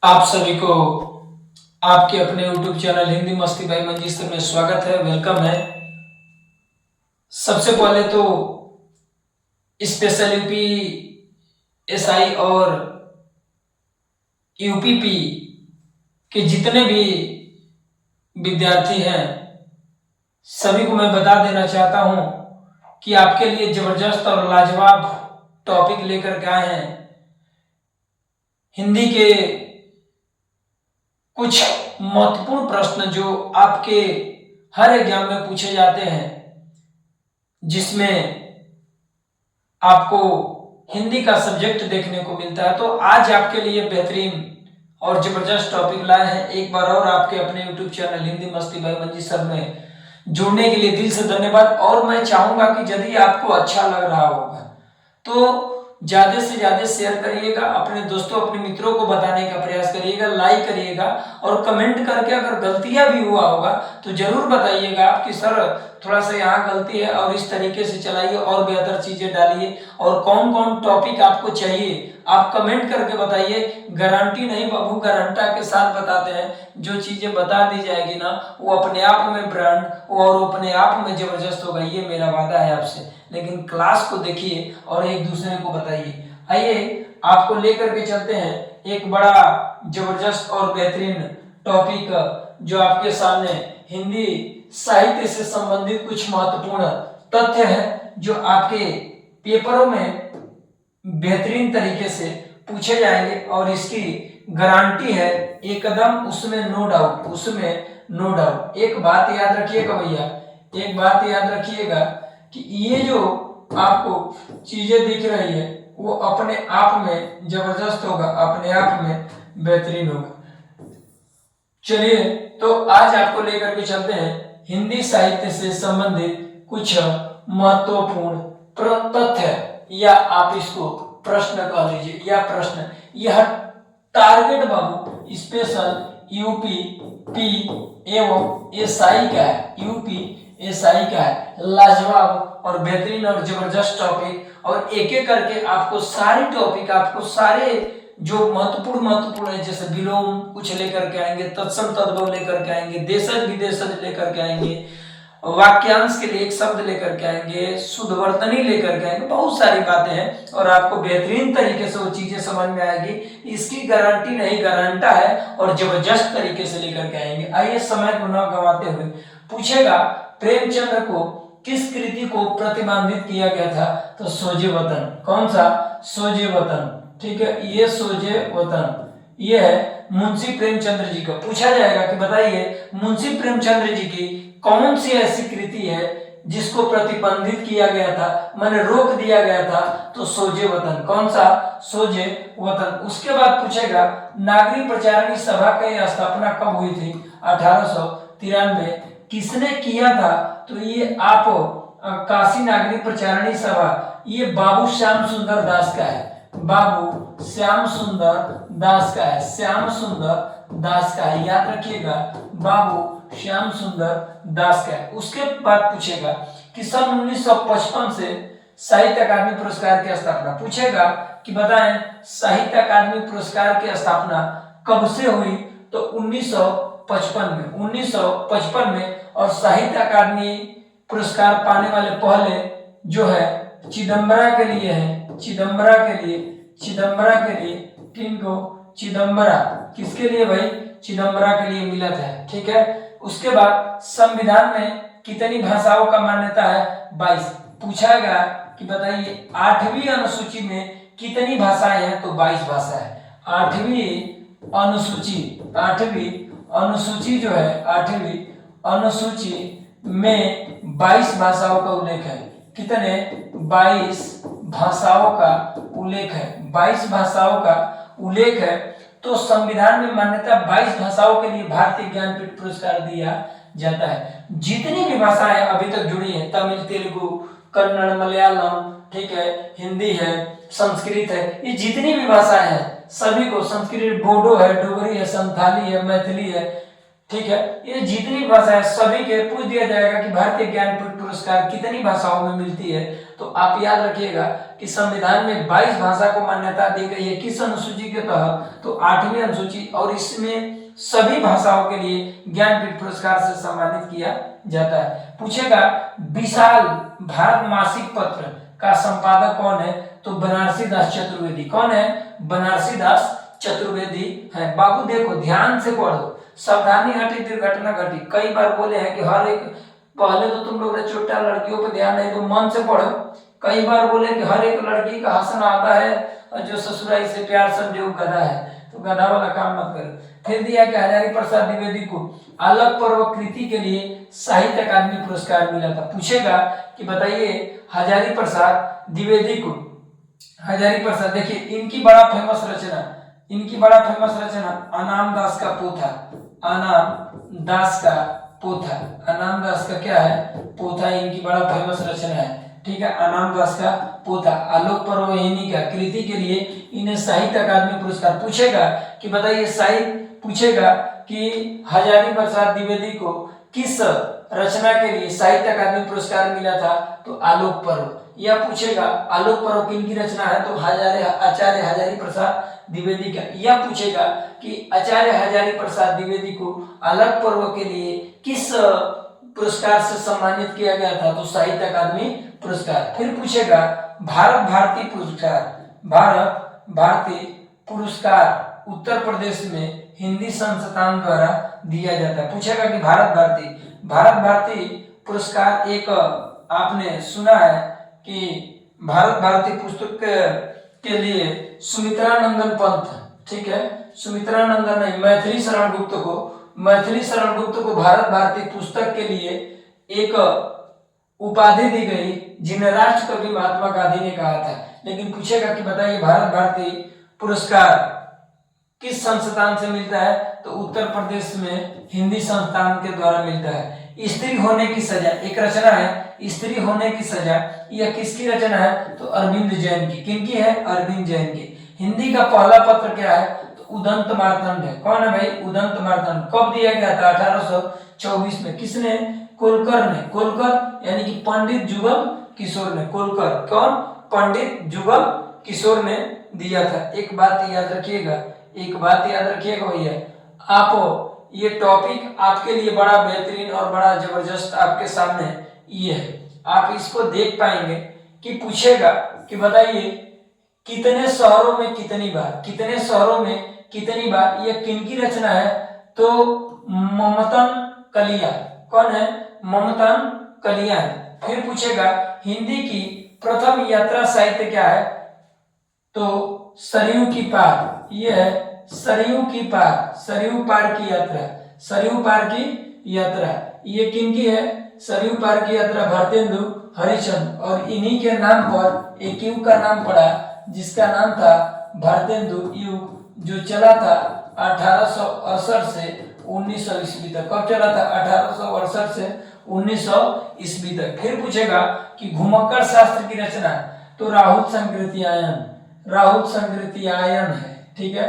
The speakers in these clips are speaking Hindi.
आप सभी को आपके अपने YouTube चैनल हिंदी मस्ती बाई मंजीत में स्वागत है, वेलकम है। सबसे पहले तो स्पेशल यूपी SI और UPP के जितने भी विद्यार्थी हैं सभी को मैं बता देना चाहता हूं कि आपके लिए जबरदस्त और लाजवाब टॉपिक लेकर के आए हैं। हिंदी के कुछ महत्वपूर्ण प्रश्न जो आपके हर एग्जाम में पूछे जाते हैं, जिसमें आपको हिंदी का सब्जेक्ट देखने को मिलता है। तो आज आपके लिए बेहतरीन और जबरदस्त टॉपिक लाए हैं। एक बार और आपके अपने YouTube चैनल हिंदी मस्ती बाई मंजीत सर में जुड़ने के लिए दिल से धन्यवाद। और मैं चाहूंगा कि यदि आपको अच्छा लग रहा होगा तो ज्यादा से ज्यादा शेयर करिएगा, अपने दोस्तों अपने मित्रों को बताने का प्रयास करिएगा, लाइक करिएगा और कमेंट करके अगर गलतियां भी हुआ होगा तो जरूर बताइएगा आपकी सर थोड़ा सा यहाँ गलती है और इस तरीके से चलाइए और बेहतर चीजें डालिए। और कौन कौन टॉपिक आपको चाहिए आप कमेंट करके बताइए। गारंटी नहीं बाबू, गारंटा के साथ बताते हैं। जो चीजें बता दी जाएगी ना वो अपने आप में ब्रांड और अपने आप में जबरदस्त होगा, ये मेरा वादा है आपसे। लेकिन क्लास को देखिए और एक दूसरे को बताइए। आइए आपको लेकर के चलते हैं एक बड़ा जबरदस्त और बेहतरीन टॉपिक जो आपके सामने हिंदी साहित्य से संबंधित कुछ महत्वपूर्ण तथ्य है जो आपके पेपरों में बेहतरीन तरीके से पूछे जाएंगे और इसकी गारंटी है एकदम, उसमें नो डाउट, उसमें नो डाउट। एक बात याद रखिएगा भैया, एक बात याद रखिएगा कि ये जो आपको चीजें दिख रही है वो अपने आप में जबरदस्त होगा, अपने आप में बेहतरीन होगा। चलिए तो आज आपको लेकर के चलते हैं हिंदी साहित्य से संबंधित कुछ महत्वपूर्ण तथ्य, या आप इसको प्रश्न कह लीजिए, या प्रश्न। यह टारगेट बाबू स्पेशल यूपी एवं SI का है, यूपी SI का है। लाजवाब और बेहतरीन और जबरदस्त टॉपिक, और एक एक करके आपको सारे टॉपिक, आपको सारे जो महत्वपूर्ण है, जैसे विलोम कुछ लेकर के आएंगे, तत्सम तद्भव लेकर के आएंगे, देशज विदेशज लेकर के आएंगे, वाक्यांश के लिए एक शब्द लेकर के आएंगे, शुद्धवर्तनी लेकर के आएंगे, बहुत सारी बातें हैं और आपको बेहतरीन तरीके से वो चीजें समझ में आएगी। इसकी गारंटी नहीं, गारंटा है और जबरदस्त तरीके से लेकर के आएंगे। आइए समय को न गंवाते हुए पूछेगा, प्रेमचंद्र को किस कृति को प्रतिबंधित किया गया था? तो सोजे वतन। कौन सा? सोजे वतन। ठीक है, ये सोजे वतन ये है मुंशी प्रेमचंद्र जी का। पूछा जाएगा कि बताइए मुंशी प्रेमचंद्र जी की कौन सी ऐसी कृति है जिसको प्रतिबंधित किया गया था, मैंने रोक दिया गया था? तो सोजे वतन। कौन सा? सोजे वतन। उसके बाद पूछेगा नागरिक प्रचारणी सभा की स्थापना कब हुई थी? 1893। किसने किया था? तो ये आप काशी नागरिक प्रचारणी सभा, ये बाबू श्याम सुंदर दास का है, बाबू श्याम सुंदर दास का है, श्याम सुंदर दास का है, याद रखिएगा, बाबू श्याम सुंदर दास का है। उसके बाद पूछेगा कि सन 1955 से साहित्य अकादमी पुरस्कार की स्थापना। पूछेगा कि बताएं साहित्य अकादमी पुरस्कार की स्थापना कब से हुई? तो 1955 में, 1955 में। और साहित्य अकादमी पुरस्कार पाने वाले पहले जो है चिदम्बरा के लिए है, चिदम्बरा के लिए, चिदम्बरा के लिए, किनको? चिदम्बरा। किसके लिए भाई? चिदम्बरा के लिए मिला था। ठीक है, उसके बाद संविधान में कितनी भाषाओं का मान्यता है? 22। पूछा गया कि बताइए 8वीं अनुसूची में कितनी भाषाएं हैं? तो 22 भाषा है। 8वीं अनुसूची, 8वीं अनुसूची जो है, 8वीं अनुसूची में 22 भाषाओं का उल्लेख है। कितने? 22 भाषाओं का उल्लेख है, 22 भाषाओं का उल्लेख है। तो संविधान में मान्यता 22 भाषाओं के लिए भारतीय ज्ञानपीठ पुरस्कार दिया जाता है। जितनी भी भाषाएं अभी तक जुड़ी हैं, तमिल, तेलुगु, कन्नड़, मलयालम, ठीक है, हिंदी है, संस्कृत है, ये जितनी भी भाषाएं हैं सभी को, संस्कृत, बोडो है, डोगरी है, संथाली है, मैथिली है, ठीक है, ये जितनी भाषा है सभी के पूछ दिया जाएगा कि भारतीय ज्ञानपीठ पुरस्कार कितनी भाषाओं में मिलती है? तो आप याद रखिएगा कि संविधान में 22 भाषा को मान्यता दी गई है। किस अनुसूची के तहत? तो 8वीं अनुसूची, और इसमें सभी भाषाओं के लिए ज्ञानपीठ पुरस्कार से सम्मानित किया जाता है। पूछेगा विशाल भारत मासिक पत्र का संपादक कौन है? तो बनारसी दास चतुर्वेदी। कौन है? बनारसी दास चतुर्वेदी है। बाबू देखो, ध्यान से पढ़ो, सावधानी घटी दुर्घटना घटी। कई बार बोले हैं कि हर एक, पहले तो तुम लोग ने छोटा लड़कियों पे ध्यान नहीं, तो मन से पढ़ो। कई बार बोले कि हर एक लड़की का हंसना आता है और जो ससुराई से प्यार समझे वो गधा है, तो गधा वाला काम मत करो। फिर दिया कि हजारी प्रसाद द्विवेदी को अलग पर्व कृति के लिए साहित्य अकादमी पुरस्कार मिला था। पूछेगा कि बताइए हजारी प्रसाद द्विवेदी को, हजारी प्रसाद, देखिए इनकी बड़ा फेमस रचना, इनकी बड़ा फेमस रचना अनाम दास का पोथा, अनाम दास का पोथा, अनाम दास का क्या है? पोथा इनकी बड़ा फेमस रचना है। ठीक है, अनाम दास का पोथा, आलोक पर्व इन्हीं का कृति के लिए इन्हें साहित्य अकादमी पुरस्कार। पूछेगा कि बताइए साहित्य, पूछेगा कि हजारी प्रसाद द्विवेदी को किस रचना के लिए साहित्य अकादमी पुरस्कार मिला था? तो आलोक पर्व। यह पूछेगा आलोक पर्व किनकी रचना है? तो आचार्य हजारी प्रसाद द्विवेदी का। यह पूछेगा कि आचार्य हजारी प्रसाद द्विवेदी को आलोक पर्व के लिए किस पुरस्कार से सम्मानित किया गया था? तो साहित्य अकादमी पुरस्कार। फिर पूछेगा भारत भारती पुरस्कार, भारत भारती पुरस्कार उत्तर प्रदेश में हिंदी संस्थान द्वारा दिया जाता है। पूछेगा कि भारत भारती पुरस्कार, एक आपने सुना है कि भारत भारती पुस्तक के लिए सुमित्रानंदन पंत, ठीक है, सुमित्रानंदन नहीं, मैथिली शरण गुप्त को भारत भारती पुस्तक के लिए एक उपाधि दी गई जिन्हें राष्ट्र कवि महात्मा गांधी ने कहा था। लेकिन पूछेगा कि बताइए भारत भारती पुरस्कार किस संस्थान से मिलता है? तो उत्तर प्रदेश में हिंदी संस्थान के द्वारा मिलता है। स्त्री होने की सजा, एक रचना है स्त्री होने की सजा, यह किसकी रचना है? तो अरविंद जैन की। किनकी है? अरविंद जैन की। हिंदी का पहला पत्र क्या है? तो उदंत मार्तंड है। कौन है भाई? उदंत मार्तंड। कब दिया गया था? 1824 में। किसने? कोलकर ने। कोलकर यानी कि पंडित जुगल किशोर ने। कोलकर कौन? पंडित जुगल किशोर ने दिया था। एक बात याद रखिएगा, एक बात याद रखिएगा भैया, आप ये टॉपिक आपके लिए बड़ा बेहतरीन और बड़ा जबरदस्त आपके सामने ये है, आप इसको देख पाएंगे कि पूछेगा कि बताइए कितने शहरों में कितनी बार, कितने शहरों में कितनी बार, ये किनकी रचना है? तो ममतन कलिया। कौन है? ममतन कलिया है। फिर पूछेगा हिंदी की प्रथम यात्रा साहित्य क्या है? तो सरयू की पार, ये है सरयू की पार, सरयू पार की यात्रा, सरयू पार की यात्रा, ये किनकी है? सरयू पार की यात्रा भारतेंदु हरिश्चंद्र। और इन्हीं के नाम पर एक युग का नाम पड़ा जिसका नाम था भारतेंदु युग, जो चला था 1868 से 1900 ईस्वी तक। कब चला था? 1868 से 1900 ईस्वी तक। फिर पूछेगा कि घुमक्कड़ शास्त्र की रचना, तो राहुल संकृत्यायन, राहुल संकृत्यायन है। ठीक है,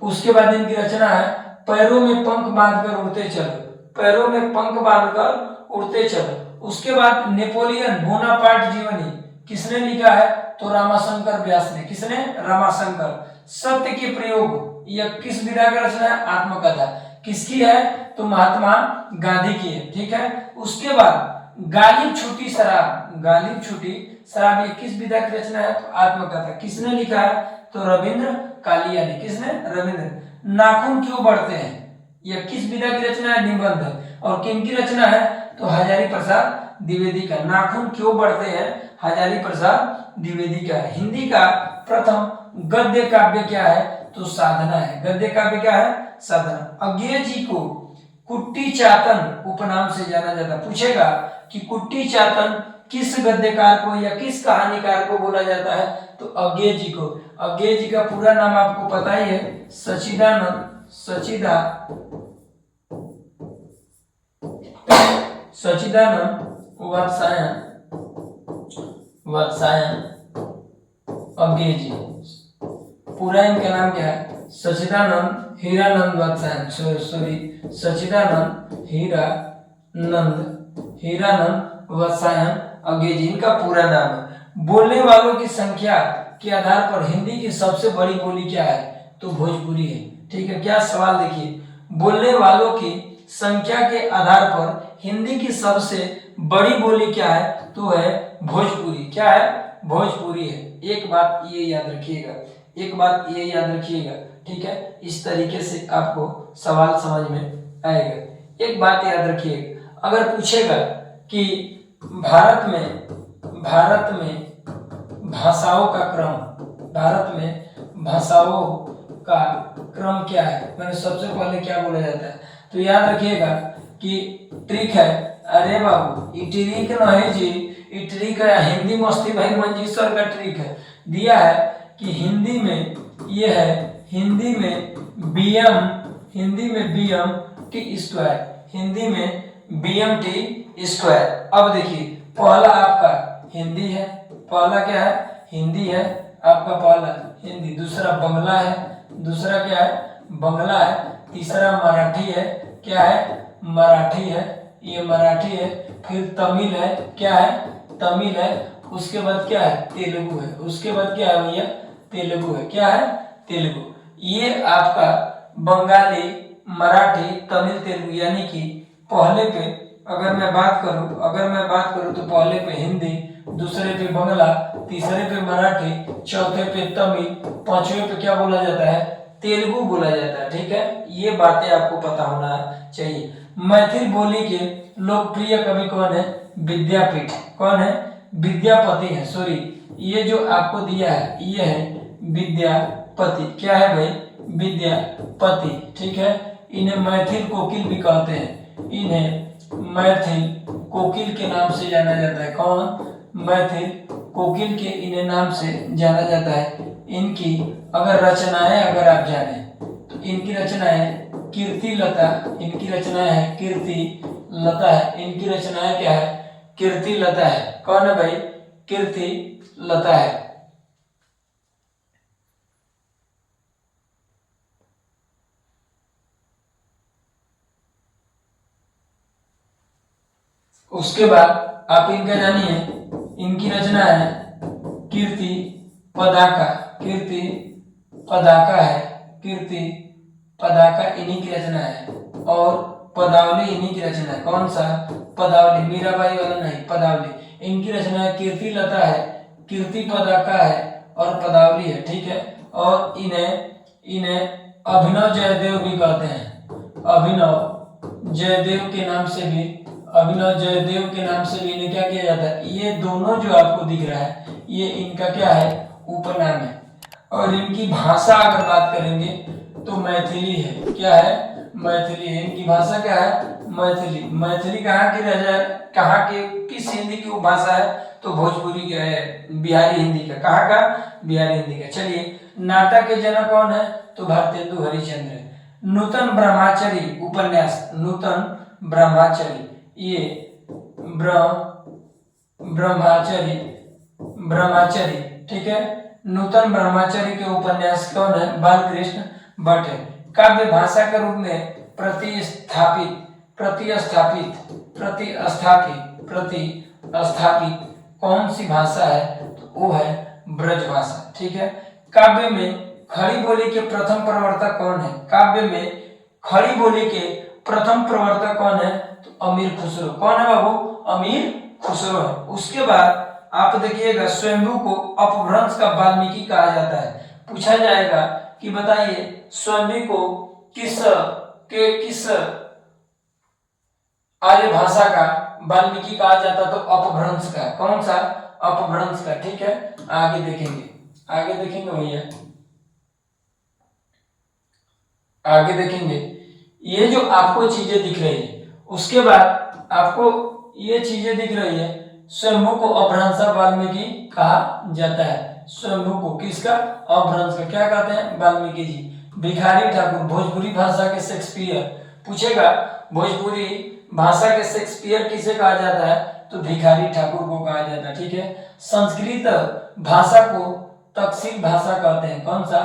उसके बाद इनकी रचना है पैरों में पंख बांधकर उड़ते चलो, पैरों में पंख बांधकर उड़ते चलो। उसके बाद नेपोलियन बोनापार्ट जीवनी किसने लिखा है? तो रामाशंकर व्यास ने। किसने? रामाशंकर। सत्य के प्रयोग, यह किस विधा की रचना है? आत्मकथा। किसकी है? तो महात्मा गांधी की है। ठीक है, उसके बाद गालिब छूटी शराब, गालिब छूटी शराब, ये किस विधा की रचना है? तो आत्मकथा। किसने लिखा है? तो रविंद्र कालिया ने। किसने? रविंद्र। नाखून क्यों बढ़ते हैं, यह किस विधा की रचना है? निबंध है। और किनकी रचना है? तो हजारी प्रसाद द्विवेदी का। नाखून क्यों बढ़ते हैं? हजारी प्रसाद द्विवेदी का। हिंदी का प्रथम गद्य काव्य क्या है? तो साधना है। गद्य काव्य क्या है? साधना। अज्ञेय जी को कुट्टी चातन उपनाम से जाना जाता। पूछेगा कि कुट्टी चातन किस गद्यकार को या किस कहानीकार को बोला जाता है? तो अज्ञेय जी को। अज्ञेय जी का पूरा नाम आपको पता ही है, सच्चिदानंद वात्स्यायन अज्ञेय जी। पूरा इनका नाम क्या है? सच्चिदानंद हीरानंद वात्स्यायन, सच्चिदानंद हीरानंद वात्स्यायन अंग्रेजी, इनका पूरा नाम है। बोलने वालों की संख्या के आधार पर हिंदी की सबसे बड़ी बोली क्या है? तो भोजपुरी है। ठीक है, क्या सवाल देखिए, बोलने वालों की संख्या के आधार पर हिंदी की सबसे बड़ी बोली क्या है? तो है भोजपुरी। क्या है? भोजपुरी है। एक बात ये याद रखिएगा, एक बात ये याद रखिएगा। ठीक है, इस तरीके से आपको सवाल समझ में आएगा। एक बात याद रखिएगा, अगर पूछेगा कि भारत में भाषाओं का क्रम, भारत में भाषाओं का क्रम क्या है? मैंने सबसे पहले क्या बोला जाता है? तो याद रखिएगा कि ट्रिक है। अरे बाबू, ये ट्रिक नहीं जी, ये ट्रिक है हिंदी मस्ती भाई मंजी सर का ट्रिक है। दिया है कि हिंदी में ये है, हिंदी में बीएम, हिंदी में बीएम टी स्क्वायर, हिंदी में बीएम टी स्क्वायर। अब देखिए, पहला आपका हिंदी है, पहला क्या है? हिंदी है आपका, पहला हिंदी, दूसरा बंगला है, दूसरा क्या है? बंगला है, तीसरा मराठी है, क्या है? मराठी है, ये मराठी है, फिर तमिल है, क्या है? तमिल है, उसके बाद क्या है? तेलुगु है, उसके बाद क्या है भैया? तेलुगु है, क्या है? तेलुगु। ये आपका बंगाली, मराठी, तमिल, तेलुगु, यानी कि पहले पे अगर मैं बात करूं तो पहले पे हिंदी, दूसरे पे बंगला, तीसरे पे मराठी, चौथे पे तमिल, पांचवे पे क्या बोला जाता है? तेलुगु बोला जाता है। ठीक है, ये बातें आपको पता होना चाहिए। मैथिली बोली के लोकप्रिय कवि कौन है? विद्यापीठ। कौन है? विद्यापति है, सॉरी, ये जो आपको दिया है ये है विद्यापति। क्या है भाई? विद्यापति। ठीक है, इन्हें मैथिल कोकिल भी कहते हैं, इन्हें मैथिल कोकिल के नाम से जाना जाता है। कौन? मैथिल कोकिल के इन्हें नाम से जाना जाता है। इनकी अगर रचनाएं अगर आप जाने तो इनकी रचनाएं कीर्ति लता, इनकी रचनाएं है कीर्ति लता है, इनकी रचनाएं क्या है? कीर्ति लता है। कौन है भाई? कीर्ति लता है। उसके बाद आप इनका जानिए, इनकी रचना है कीर्ति पदाका, कीर्ति पदाका है, कीर्ति पदाका इन्हीं की रचना है, और पदावली इन्हीं की रचना है। कौन सा? पदावली, मीराबाई वाला नहीं, पदावली। इनकी रचना है कीर्ति लता है, कीर्ति पदाका है और पदावली है। ठीक है, और इन्हें अभिनव जयदेव भी कहते हैं, अभिनव जयदेव के नाम से भी, अभिनव जयदेव के नाम से भी इन्हें क्या किया जाता है? ये दोनों जो आपको दिख रहा है ये इनका क्या है? उपनाम है। और इनकी भाषा अगर बात करेंगे तो मैथिली है। क्या है? मैथिली है। इनकी भाषा क्या है? मैथिली। मैथिली कहाँ की रजा, कहाँ के, किस हिंदी की उपभाषा है? तो भोजपुरी का है, बिहारी हिंदी का। कहाँ का? बिहारी हिंदी का। चलिए, नाटक के जनक कौन है? तो भारतेंदु हरिश्चंद्र है। नूतन ब्रह्मचारी उपन्यास, नूतन ब्रह्मचारी, ये ब्रह्मचारी, ब्रह्मचारी, ठीक है, नूतन ब्रह्मचारी के उपन्यास कौन है? बालकृष्ण भट्ट है। काव्य भाषा के रूप में प्रतिस्थापित, प्रतिस्थापित, प्रतिस्थापित, प्रतिस्थापित कौन सी भाषा है? तो वो है ब्रज भाषा। ठीक है, काव्य में खड़ी बोली के प्रथम प्रवर्तक कौन है? काव्य में खड़ी बोली के प्रथम प्रवर्तक कौन है? तो अमीर खुसरो। कौन है बाबू? अमीर खुसरो है। उसके बाद आप देखिएगा, स्वयंभू को अपभ्रंश का वाल्मीकि कहा जाता है। पूछा जाएगा कि बताइए स्वयंभू को किस आर्य भाषा का वाल्मीकि कहा जाता? तो अपभ्रंश का। कौन सा? अपभ्रंश का। ठीक है, आगे देखेंगे, आगे देखेंगे भैया, आगे देखेंगे। ये जो आपको चीजें दिख रही है, उसके बाद आपको ये चीजें दिख रही है, स्वयंभू को अपभ्रंश वाल्मीकि कहा जाता है। स्वयंभू को किसका? अपभ्रंश का। क्या कहते हैं? वाल्मीकि जी। भिखारी ठाकुर भोजपुरी भाषा के शेक्सपियर। पूछेगा भोजपुरी भाषा के शेक्सपियर किसे कहा जाता है? तो भिखारी ठाकुर को कहा जाता है। ठीक है, संस्कृत भाषा को तक्षशिल भाषा कहते हैं। कौन सा?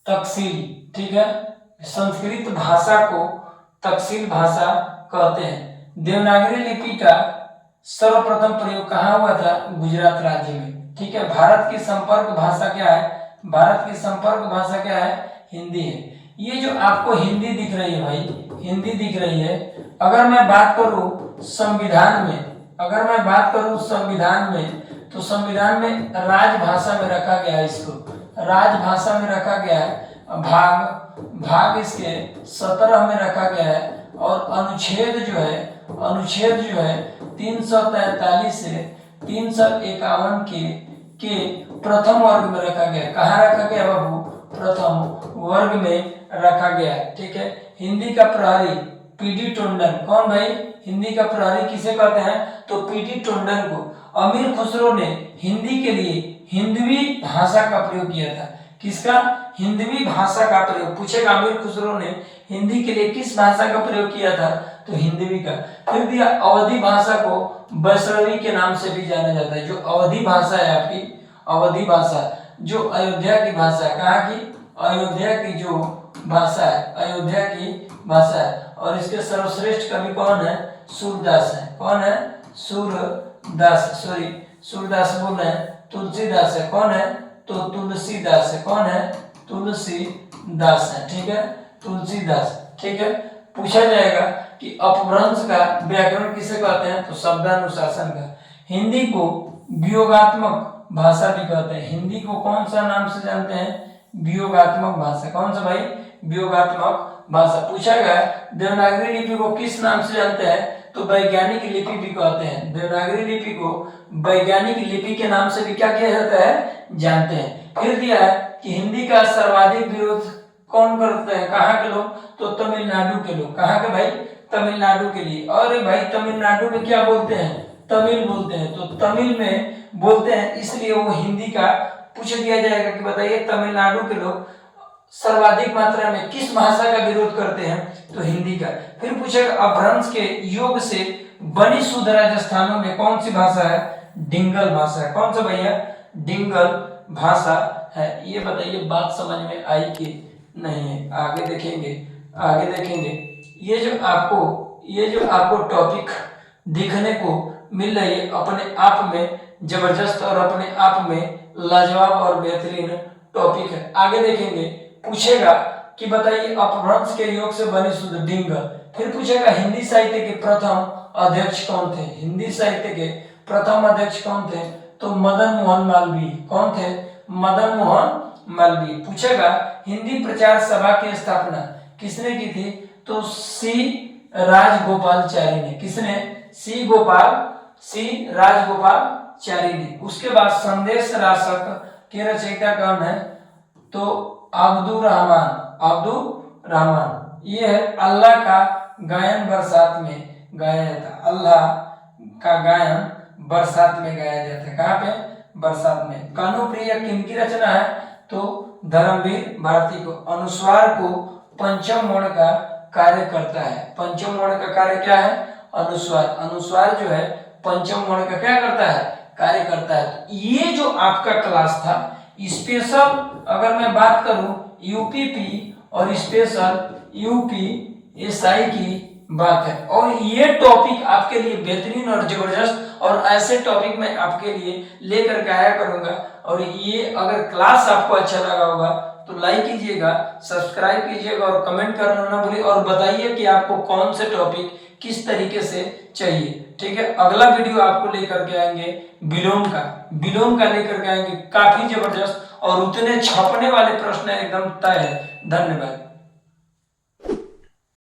तक्षशिल। ठीक है, संस्कृत भाषा को तक्षशिल भाषा कहते हैं। देवनागरी लिपि का सर्वप्रथम प्रयोग कहाँ हुआ था? गुजरात राज्य में। ठीक है, भारत की संपर्क भाषा क्या है? भारत की संपर्क भाषा क्या है? हिंदी है। ये जो आपको हिंदी दिख रही है भाई, हिंदी दिख रही है, अगर मैं बात करूं संविधान में, अगर मैं बात करूं संविधान में, तो संविधान में राजभाषा में रखा गया है, इसको राजभाषा में रखा गया है। भाग इसके 17 में रखा गया है, और अनुच्छेद जो है 343 से 351 के प्रथम वर्ग में रखा गया। कहाँ रखा गया बाबू? प्रथम वर्ग में रखा गया है। ठीक है, हिंदी का प्रहरी पीडी टंडन, कौन भाई? हिंदी का प्रहरी किसे कहते हैं? तो पीडी टंडन को। अमीर खुसरो ने हिंदी के लिए हिंदवी भाषा का प्रयोग किया था। किसका? हिंदवी भाषा का प्रयोग। पूछेगा अमीर खुसरो ने हिंदी के लिए किस भाषा का प्रयोग किया था? तो हिंदवी का। फिर दिया अवधी भाषा को वैष्णवी के नाम से भी जाना जाता है। जो अवधी भाषा है आपकी, अवधी भाषा जो अयोध्या की भाषा है, कहाँ की? अयोध्या की जो भाषा है, अयोध्या की भाषा है। और इसके सर्वश्रेष्ठ कवि कौन है? सूरदास है। कौन है? सूरदास, सॉरी सूरदास बोल रहे हैं, तुलसीदास है। कौन है? तो तुलसीदास है। कौन है? तुलसीदास है। ठीक है, तुलसीदास। ठीक है, पूछा जाएगा कि अपभ्रंश का व्याकरण किसे कहते हैं? तो शब्दानुशासन का। हिंदी को वियोगात्मक भाषा भी कहते हैं। हिंदी को कौन सा नाम से जानते हैं? वियोगात्मक भाषा। कौन सा भाई? वियोगात्मक भाषा। पूछा गया देवनागरी लिपि को किस नाम से जानते हैं? तो वैज्ञानिक लिपि भी कहते हैं। देवनागरी लिपि को वैज्ञानिक लिपि के नाम से भी क्या किया जाता है? जानते हैं। फिर दिया है कि हिंदी का सर्वाधिक विरोध कौन करते हैं? कहाँ के लोग? तो तमिलनाडु के लोग। कहाँ के भाई? तमिलनाडु के लिए। और भाई तमिलनाडु में क्या बोलते हैं? तमिल बोलते हैं। तो तमिल में बोलते हैं, इसलिए वो हिंदी का पूछ दिया जाएगा कि बताइए तमिलनाडु के लोग सर्वाधिक मात्रा में किस भाषा का विरोध करते हैं? तो हिंदी का। फिर पूछेगा अपभ्रंश के योग से बनी शुद्ध राजस्थानों में कौन सी भाषा है? डिंगल भाषा है। कौन सा भैया? डिंगल भाषा है। ये बताइए बात समझ में आई कि नहीं है? आगे देखेंगे, आगे देखेंगे। ये जो आपको टॉपिक देखने को मिल रही है, अपने आप में जबरदस्त और अपने आप में लाजवाब और बेहतरीन टॉपिक है। आगे देखेंगे, पूछेगा कि बताइए अपभ्रंश के योग से बनी शुद्ध डिंगल। फिर पूछेगा हिंदी साहित्य के प्रथम अध्यक्ष कौन थे? हिंदी साहित्य के प्रथम अध्यक्ष कौन थे? तो मदन मोहन मालवीय। कौन थे? मदन मोहन मालवीय। पूछेगा हिंदी प्रचार सभा की स्थापना किसने की थी? तो सी राजगोपालचारी ने। किसने? सी राजगोपालचारी ने। उसके बाद संदेश राशक के रचयिता कौन है? तो अब्दुल रहमान। ये है अल्लाह का गायन बरसात में गाया जाता है। अल्लाह का गायन बरसात में गाया जाता है। कहाँ पे? बरसात में। कानुप्रिय किनकी रचना है? तो धर्मवीर भारती को। अनुस्वार को पंचम वर्ण का कार्य करता है। पंचम वर्ण का कार्य क्या है? अनुस्वार। अनुस्वार जो है पंचम वर्ण का क्या करता है? कार्य करता है। ये जो आपका क्लास था स्पेशल, अगर मैं बात करूं यूपीपी और स्पेशल यूपीएसआई की बात है, और ये टॉपिक आपके लिए बेहतरीन और जबरदस्त, और ऐसे टॉपिक मैं आपके लिए लेकर के आया करूंगा। और ये अगर क्लास आपको अच्छा लगा होगा तो लाइक कीजिएगा, सब्सक्राइब कीजिएगा और कमेंट करना ना भूलिए, और बताइए कि आपको कौन से टॉपिक किस तरीके से चाहिए। ठीक है, अगला वीडियो आपको लेकर के आएंगे विलोम का लेकर के आएंगे, काफी जबरदस्त, और उतने छपने वाले प्रश्न एकदम तय है। धन्यवाद।